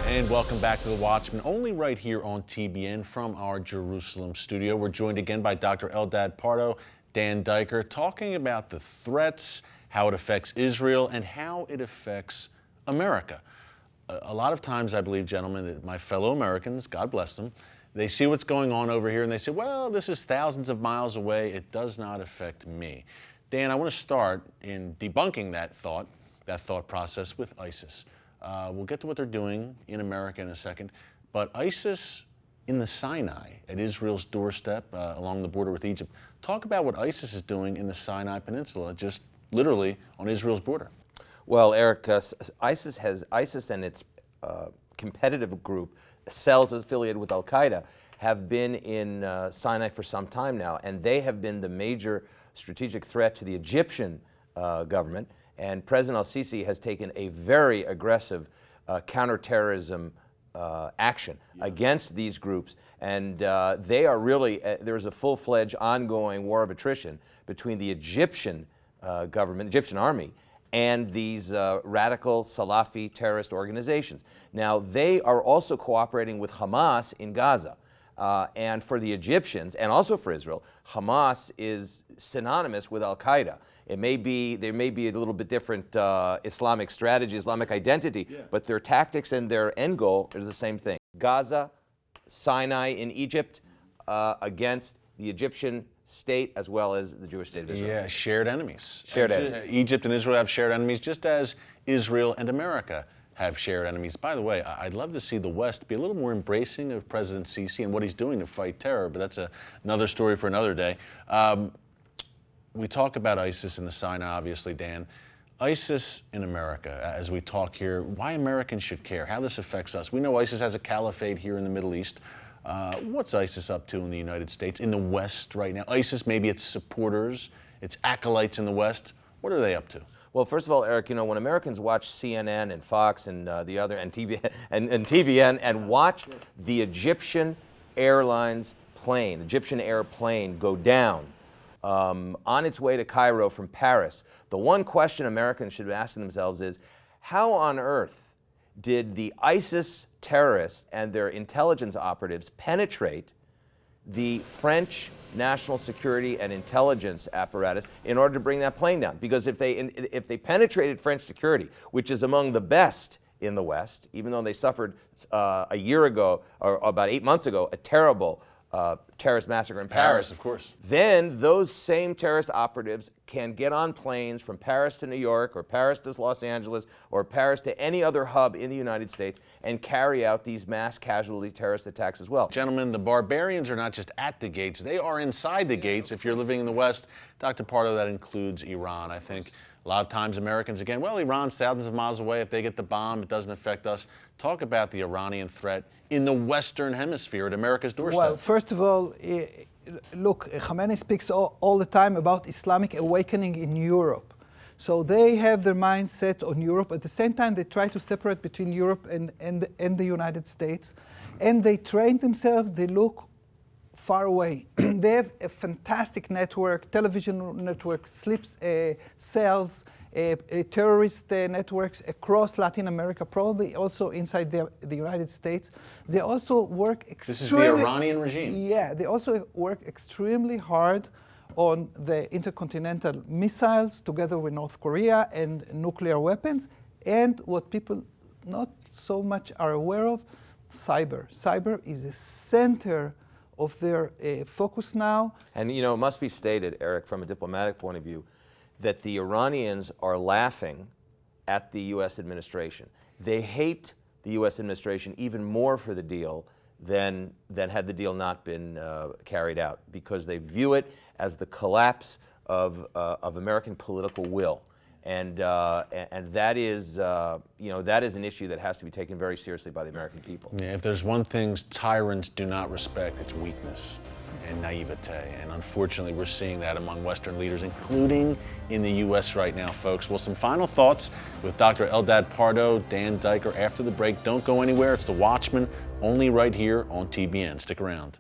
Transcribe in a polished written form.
And welcome back to the Watchman, only right here on TBN from our Jerusalem studio. We're joined again by Dr. Eldad Pardo, Dan Diker, talking about the threats, how it affects Israel, and how it affects America. A lot of times, I believe, gentlemen, that my fellow Americans, God bless them, they see what's going on over here and they say, well, this is thousands of miles away. It does not affect me. Dan, I want to start in debunking that thought process with ISIS. We'll get to what they're doing in America in a second, but ISIS in the Sinai, at Israel's doorstep, along the border with Egypt. Talk about what ISIS is doing in the Sinai Peninsula, just literally on Israel's border. Well, Eric, ISIS and its competitive group, cells affiliated with Al-Qaeda, have been in Sinai for some time now, and they have been the major strategic threat to the Egyptian government. And President al-Sisi has taken a very aggressive counterterrorism action against these groups. And they are really, there's a full-fledged ongoing war of attrition between the Egyptian government, Egyptian army, and these radical Salafi terrorist organizations. Now, they are also cooperating with Hamas in Gaza. And for the Egyptians, and also for Israel, Hamas is synonymous with Al-Qaeda. There may be a little bit different Islamic strategy, Islamic identity, but their tactics and their end goal is the same thing. Gaza, Sinai in Egypt, against the Egyptian state as well as the Jewish state of Israel. Yeah, shared enemies. Shared enemies. Egypt and Israel have shared enemies, just as Israel and America have shared enemies. By the way, I'd love to see the West be a little more embracing of President Sisi and what he's doing to fight terror, but that's another story for another day. We talk about ISIS in the Sinai, obviously, Dan. ISIS in America, as we talk here, why Americans should care, how this affects us. We know ISIS has a caliphate here in the Middle East. What's ISIS up to in the United States, in the West right now? ISIS, maybe its supporters, its acolytes in the West, what are they up to? Well, first of all, Eric, you know, when Americans watch CNN and Fox and the other, and TBN, and watch the Egyptian Airlines plane, Egyptian airplane go down on its way to Cairo from Paris, the one question Americans should be asking themselves is, how on earth did the ISIS terrorists and their intelligence operatives penetrate the French national security and intelligence apparatus in order to bring that plane down? Because if they penetrated French security, which is among the best in the West, even though they suffered a year ago, or about 8 months ago, a terrible terrorist massacre in Paris, of course. Then those same terrorist operatives can get on planes from Paris to New York, or Paris to Los Angeles, or Paris to any other hub in the United States and carry out these mass casualty terrorist attacks as well. Gentlemen, the barbarians are not just at the gates, they are inside the gates if you're living in the West. Dr. Pardo, that includes Iran. I think a lot of times Americans, again, well, Iran's thousands of miles away. If they get the bomb, it doesn't affect us. Talk about the Iranian threat in the Western Hemisphere at America's doorstep. Well, first of all, look, Khamenei speaks all the time about Islamic awakening in Europe. So they have their mind set on Europe. At the same time, they try to separate between Europe and the United States. And they train themselves, they look far away. They have a fantastic network, television network, cells, terrorist networks across Latin America, probably also inside the United States. They also work extremely... This is the Iranian regime. Yeah, they also work extremely hard on the intercontinental missiles together with North Korea and nuclear weapons. And what people not so much are aware of, cyber. Cyber is a center of their focus now. And you know, it must be stated, Eric, from a diplomatic point of view, that the Iranians are laughing at the U.S. administration. They hate the U.S. administration even more for the deal than had the deal not been carried out, because they view it as the collapse of American political will. And that is, that is an issue that has to be taken very seriously by the American people. Yeah, if there's one thing tyrants do not respect, it's weakness and naivete. And unfortunately, we're seeing that among Western leaders, including in the U.S. right now, folks. Well, some final thoughts with Dr. Eldad Pardo, Dan Diker after the break. Don't go anywhere. It's The Watchman, only right here on TBN. Stick around.